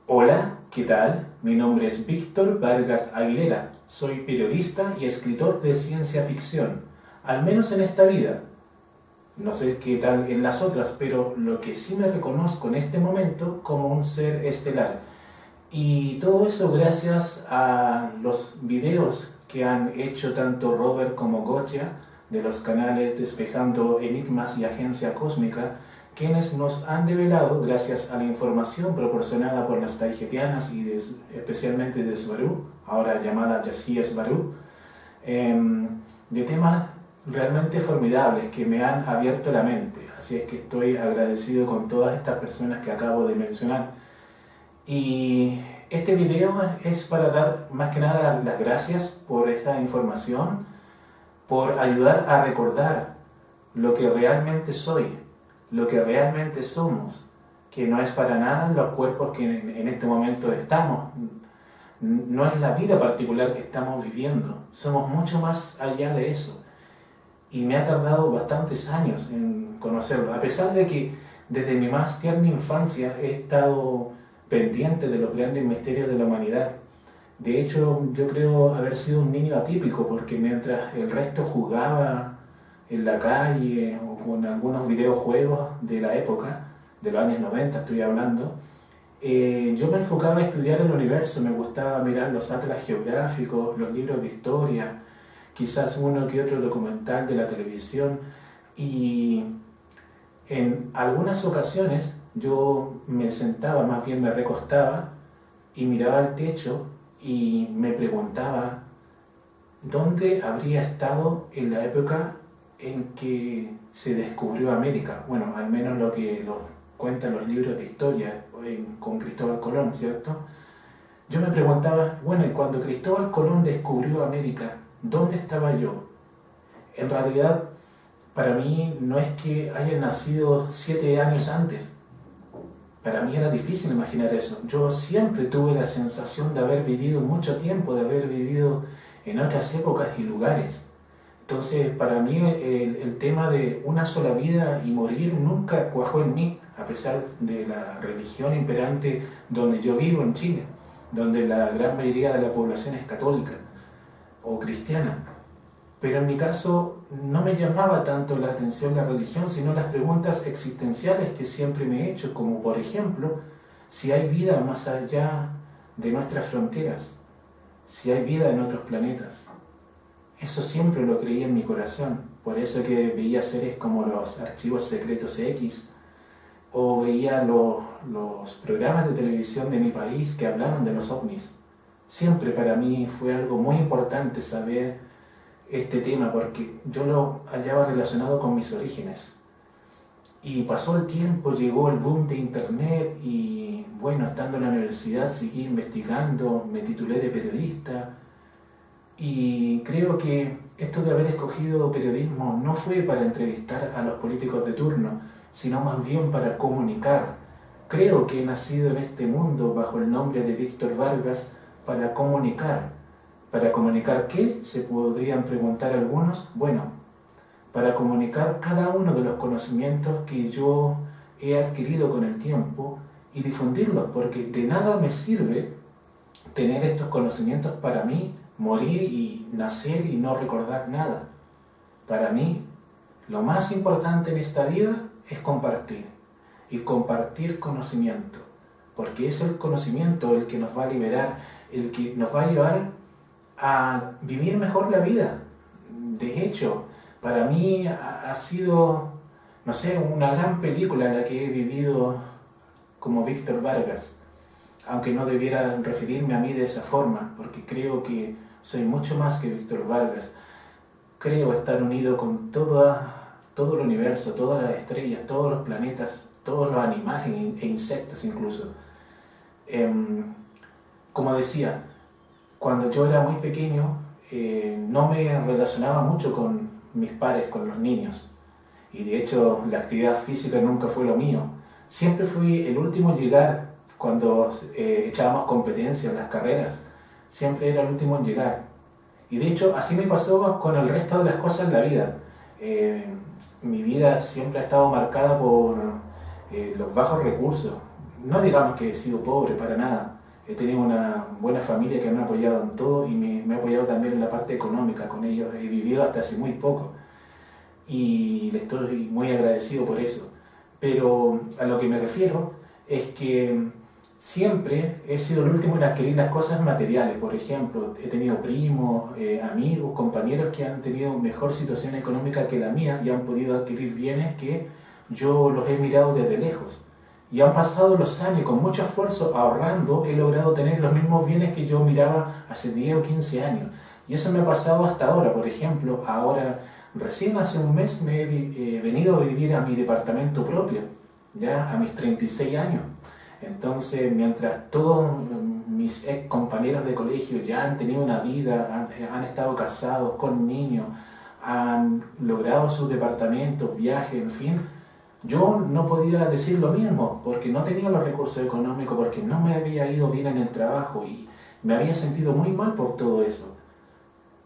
Hola, ¿qué tal? Mi nombre es Víctor Vargas Aguilera. Soy periodista y escritor de ciencia ficción, al menos en esta vida. No sé qué tal en las otras, pero lo que sí me reconozco en este momento como un ser estelar. Y todo eso gracias a los videos que han hecho tanto Robert como Gotcha de los canales Despejando Enigmas y Agencia Cósmica, quienes nos han develado, gracias a la información proporcionada por las taijetianas y especialmente de Svaru, ahora llamada Yací Svaru, de temas realmente formidables que me han abierto la mente. Así es que estoy agradecido con todas estas personas que acabo de mencionar. Y este video es para dar más que nada las gracias por esa información, por ayudar a recordar lo que realmente soy, lo que realmente somos, que no es para nada los cuerpos que en este momento estamos, no es la vida particular que estamos viviendo, somos mucho más allá de eso. Y me ha tardado bastantes años en conocerlo, a pesar de que desde mi más tierna infancia he estado pendiente de los grandes misterios de la humanidad. De hecho, yo creo haber sido un niño atípico, porque mientras el resto jugaba en la calle o con algunos videojuegos de la época, de los años 90 estoy hablando, yo me enfocaba a estudiar el universo, me gustaba mirar los atlas geográficos, los libros de historia, quizás uno que otro documental de la televisión, y en algunas ocasiones yo me sentaba, más bien me recostaba y miraba al techo y me preguntaba dónde habría estado en la época en que se descubrió América. Bueno, al menos lo que cuentan los libros de historia con Cristóbal Colón, ¿cierto? Yo me preguntaba, bueno, y cuando Cristóbal Colón descubrió América, ¿dónde estaba yo? En realidad, para mí no es que haya nacido 7 años antes. Para mí era difícil imaginar eso. Yo siempre tuve la sensación de haber vivido mucho tiempo, de haber vivido en otras épocas y lugares. Entonces, para mí el tema de una sola vida y morir nunca cuajó en mí, a pesar de la religión imperante donde yo vivo, en Chile, donde la gran mayoría de la población es católica o cristiana. Pero en mi caso no me llamaba tanto la atención la religión, sino las preguntas existenciales que siempre me he hecho, como por ejemplo, si hay vida más allá de nuestras fronteras, si hay vida en otros planetas. Eso siempre lo creí en mi corazón, por eso que veía series como los Archivos Secretos X, o veía los programas de televisión de mi país que hablaban de los ovnis. Siempre para mí fue algo muy importante saber este tema, porque yo lo hallaba relacionado con mis orígenes. Y pasó el tiempo, llegó el boom de internet y bueno, estando en la universidad seguí investigando, me titulé de periodista y creo que esto de haber escogido periodismo no fue para entrevistar a los políticos de turno, sino más bien para comunicar. Creo que he nacido en este mundo bajo el nombre de Víctor Vargas para comunicar. ¿Para comunicar qué? Se podrían preguntar algunos. Bueno, para comunicar cada uno de los conocimientos que yo he adquirido con el tiempo y difundirlos, porque de nada me sirve tener estos conocimientos para mí, morir y nacer y no recordar nada. Para mí, lo más importante en esta vida es compartir, y compartir conocimiento, porque es el conocimiento el que nos va a liberar, el que nos va a llevar a vivir mejor la vida. De hecho, para mí ha sido, no sé, una gran película la que he vivido como Víctor Vargas, aunque no debiera referirme a mí de esa forma, porque creo que soy mucho más que Víctor Vargas. Creo estar unido con todo el universo, todas las estrellas, todos los planetas, todos los animales e insectos incluso. Como decía, cuando yo era muy pequeño no me relacionaba mucho con mis pares, con los niños. Y de hecho la actividad física nunca fue lo mío. Siempre fui el último en llegar cuando echábamos competencia en las carreras. Siempre era el último en llegar. Y de hecho así me pasó con el resto de las cosas en la vida. Mi vida siempre ha estado marcada por los bajos recursos. no digamos que he sido pobre para nada. He tenido una buena familia que me ha apoyado en todo y me ha apoyado también en la parte económica. Con ellos he vivido hasta hace muy poco y le estoy muy agradecido por eso. Pero a lo que me refiero es que siempre he sido el último en adquirir las cosas materiales. Por ejemplo, he tenido primos, amigos, compañeros que han tenido mejor situación económica que la mía y han podido adquirir bienes que yo los he mirado desde lejos. Y han pasado los años con mucho esfuerzo ahorrando, he logrado tener los mismos bienes que yo miraba hace 10 o 15 años. Y eso me ha pasado hasta ahora. Por ejemplo, ahora, recién hace un mes me he venido a vivir a mi departamento propio, ya a mis 36 años. Entonces, mientras todos mis ex compañeros de colegio ya han tenido una vida, han estado casados, con niños, han logrado sus departamentos, viajes, en fin, yo no podía decir lo mismo porque no tenía los recursos económicos, porque no me había ido bien en el trabajo y me había sentido muy mal por todo eso.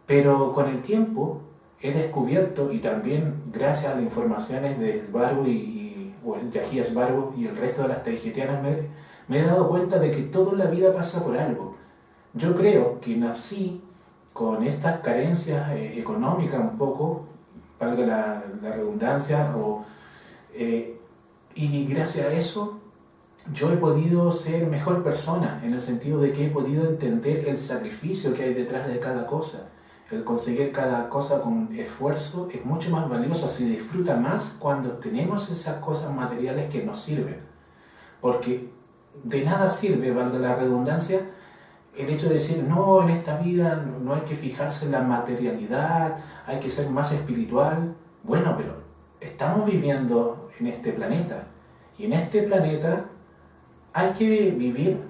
Pero con el tiempo he descubierto, y también gracias a las informaciones de Sbarbu o Yahía Sbarbu y el resto de las taijetianas, me he dado cuenta de que toda la vida pasa por algo. Yo creo que nací con estas carencias económicas un poco, valga la redundancia, y gracias a eso yo he podido ser mejor persona, en el sentido de que he podido entender el sacrificio que hay detrás de cada cosa. El conseguir cada cosa con esfuerzo es mucho más valioso, se disfruta más cuando tenemos esas cosas materiales que nos sirven. Porque de nada sirve, valga la redundancia, el hecho de decir, no, en esta vida no hay que fijarse en la materialidad, hay que ser más espiritual. Bueno, pero estamos viviendo en este planeta, y en este planeta hay que vivir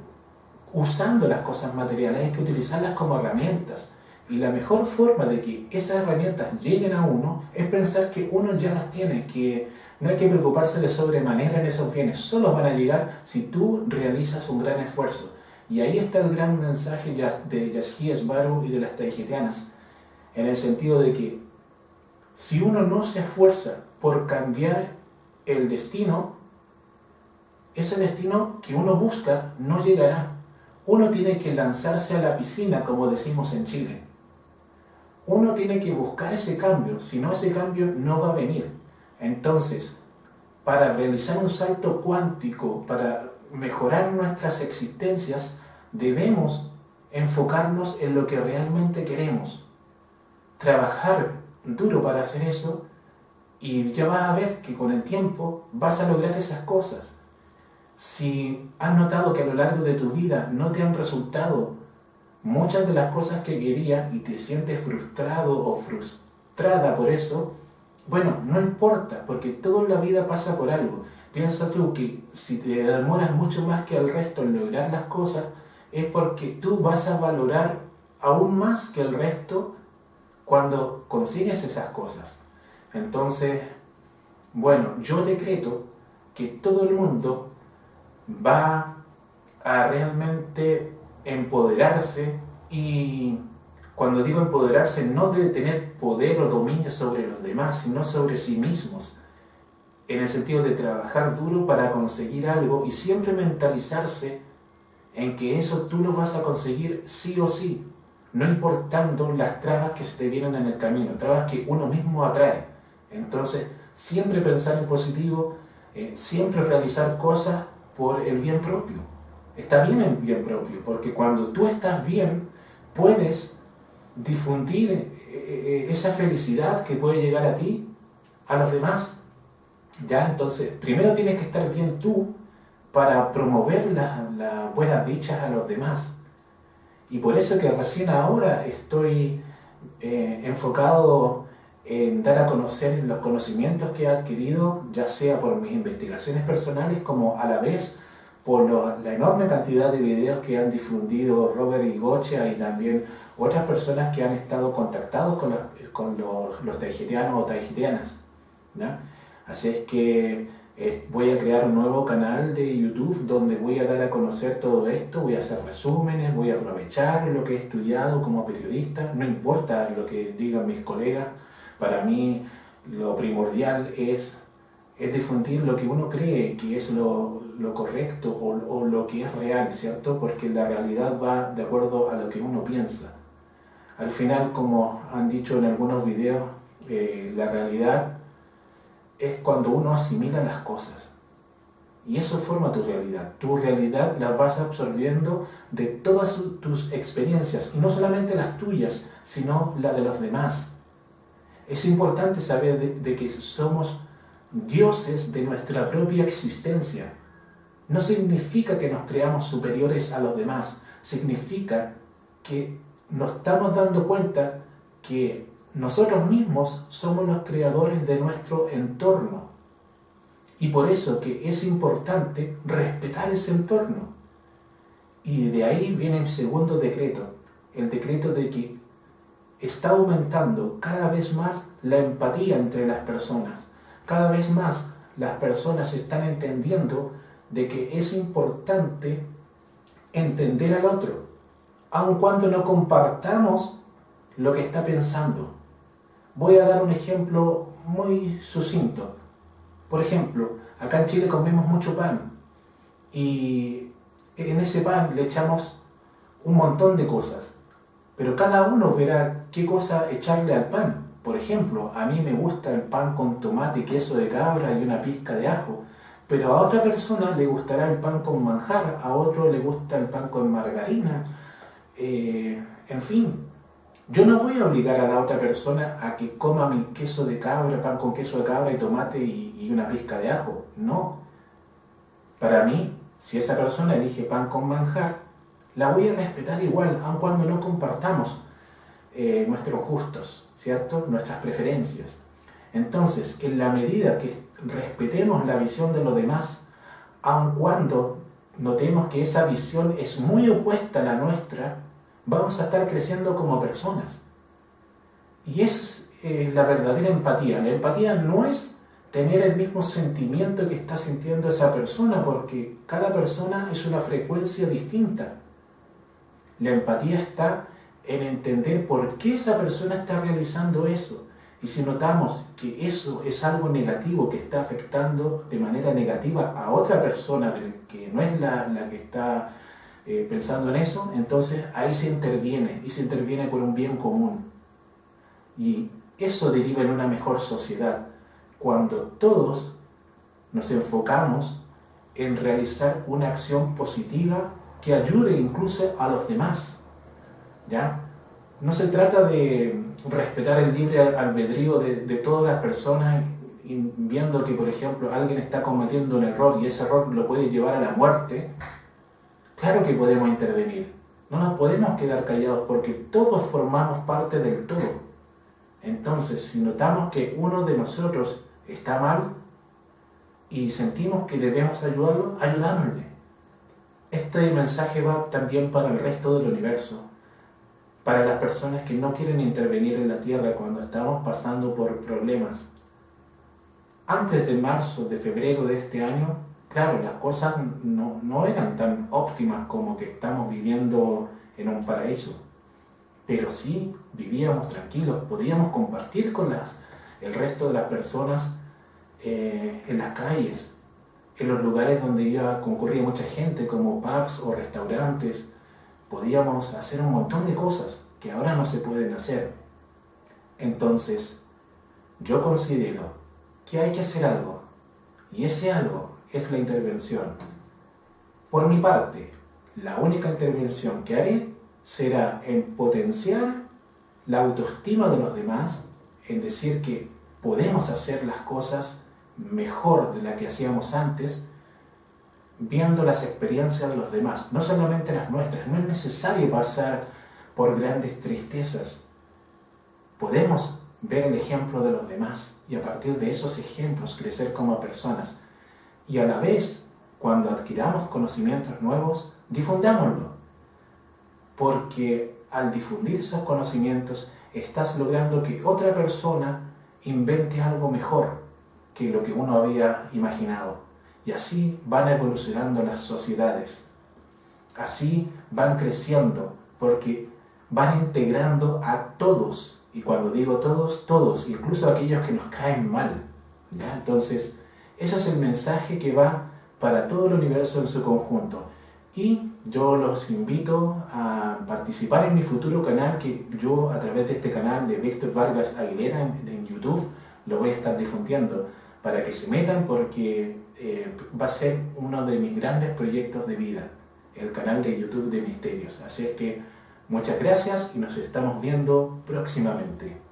usando las cosas materiales, hay que utilizarlas como herramientas. Y la mejor forma de que esas herramientas lleguen a uno es pensar que uno ya las tiene, que no hay que preocuparse de sobremanera en esos bienes, solo van a llegar si tú realizas un gran esfuerzo. Y ahí está el gran mensaje de Yahía Sbarbu y de las taijetianas, en el sentido de que si uno no se esfuerza por cambiar el destino, ese destino que uno busca no llegará. Uno tiene que lanzarse a la piscina, como decimos en Chile. Uno tiene que buscar ese cambio, si no, ese cambio no va a venir. Entonces, para realizar un salto cuántico, para mejorar nuestras existencias, debemos enfocarnos en lo que realmente queremos. Trabajar duro para hacer eso, y ya vas a ver que con el tiempo vas a lograr esas cosas. Si has notado que a lo largo de tu vida no te han resultado muchas de las cosas que querías y te sientes frustrado o frustrada por eso, bueno, no importa, porque toda la vida pasa por algo. Piensa tú que si te demoras mucho más que el resto en lograr las cosas, es porque tú vas a valorar aún más que el resto cuando consigues esas cosas. Entonces, bueno, yo decreto que todo el mundo va a realmente empoderarse, y cuando digo empoderarse, no de tener poder o dominio sobre los demás, sino sobre sí mismos, en el sentido de trabajar duro para conseguir algo y siempre mentalizarse en que eso tú lo vas a conseguir sí o sí, no importando las trabas que se te vienen en el camino, trabas que uno mismo atrae. Entonces, siempre pensar en positivo, siempre realizar cosas por el bien propio. Está bien el bien propio, porque cuando tú estás bien, puedes difundir esa felicidad que puede llegar a ti, a los demás. ¿Ya? Entonces, primero tienes que estar bien tú para promover las buenas dichas a los demás. Y por eso que recién ahora estoy enfocado en dar a conocer los conocimientos que he adquirido, ya sea por mis investigaciones personales, como a la vez por la enorme cantidad de videos que han difundido Robert y Gocha, y también otras personas que han estado contactados con los taijetianos o taijetianas, ¿ya? Así es que voy a crear un nuevo canal de YouTube donde voy a dar a conocer todo esto, voy a hacer resúmenes, voy a aprovechar lo que he estudiado como periodista, no importa lo que digan mis colegas, para mí lo primordial es difundir lo que uno cree que es lo lo correcto o lo que es real, ¿cierto? Porque la realidad va de acuerdo a lo que uno piensa. Al final, como han dicho en algunos videos, la realidad es cuando uno asimila las cosas. Y eso forma tu realidad. Tu realidad la vas absorbiendo de todas tus experiencias, y no solamente las tuyas, sino la de los demás. Es importante saber de que somos dioses de nuestra propia existencia. No significa que nos creamos superiores a los demás, significa que nos estamos dando cuenta que nosotros mismos somos los creadores de nuestro entorno. Y por eso que es importante respetar ese entorno. Y de ahí viene el segundo decreto, el decreto de que está aumentando cada vez más la empatía entre las personas. Cada vez más las personas están entendiendo de que es importante entender al otro, aun cuando no compartamos lo que está pensando. Voy a dar un ejemplo muy sucinto. Por ejemplo, acá en Chile comemos mucho pan y en ese pan le echamos un montón de cosas, pero cada uno verá qué cosa echarle al pan. Por ejemplo, a mí me gusta el pan con tomate, queso de cabra y una pizca de ajo, pero a otra persona le gustará el pan con manjar, a otro le gusta el pan con margarina, en fin. Yo no voy a obligar a la otra persona a que coma mi queso de cabra, pan con queso de cabra y tomate y una pizca de ajo. No. Para mí, si esa persona elige pan con manjar, la voy a respetar igual, aun cuando no compartamos nuestros gustos, ¿cierto? Nuestras preferencias. Entonces, en la medida que respetemos la visión de los demás, aun cuando notemos que esa visión es muy opuesta a la nuestra, vamos a estar creciendo como personas. Y esa es la verdadera empatía. La empatía no es tener el mismo sentimiento que está sintiendo esa persona, porque cada persona es una frecuencia distinta. La empatía está en entender por qué esa persona está realizando eso. Y si notamos que eso es algo negativo que está afectando de manera negativa a otra persona que no es la que está pensando en eso, entonces ahí se interviene, y se interviene por un bien común. Y eso deriva en una mejor sociedad, cuando todos nos enfocamos en realizar una acción positiva que ayude incluso a los demás, ¿ya? No se trata de respetar el libre albedrío de todas las personas, y viendo que, por ejemplo, alguien está cometiendo un error y ese error lo puede llevar a la muerte. Claro que podemos intervenir, no nos podemos quedar callados porque todos formamos parte del todo. Entonces, si notamos que uno de nosotros está mal y sentimos que debemos ayudarlo, ayudámosle. Este mensaje va también para el resto del universo, para las personas que no quieren intervenir en la Tierra cuando estamos pasando por problemas. Antes de marzo, de febrero de este año, claro, las cosas no eran tan óptimas como que estamos viviendo en un paraíso, pero sí vivíamos tranquilos, podíamos compartir con el resto de las personas en las calles, en los lugares donde concurría mucha gente, como pubs o restaurantes. Podíamos hacer un montón de cosas que ahora no se pueden hacer. Entonces, yo considero que hay que hacer algo, y ese algo es la intervención. Por mi parte, la única intervención que haré será en potenciar la autoestima de los demás, en decir que podemos hacer las cosas mejor de la que hacíamos antes, viendo las experiencias de los demás, no solamente las nuestras. No es necesario pasar por grandes tristezas. Podemos ver el ejemplo de los demás y a partir de esos ejemplos crecer como personas. Y a la vez, cuando adquiramos conocimientos nuevos, difundámoslo. Porque al difundir esos conocimientos, estás logrando que otra persona invente algo mejor que lo que uno había imaginado. Y así van evolucionando las sociedades. Así van creciendo, porque van integrando a todos. Y cuando digo todos, todos, incluso aquellos que nos caen mal, ¿ya? Entonces, ese es el mensaje que va para todo el universo en su conjunto. Y yo los invito a participar en mi futuro canal, que yo a través de este canal de Víctor Vargas Aguilera en YouTube lo voy a estar difundiendo, para que se metan, porque va a ser uno de mis grandes proyectos de vida, el canal de YouTube de Misterios. Así es que muchas gracias y nos estamos viendo próximamente.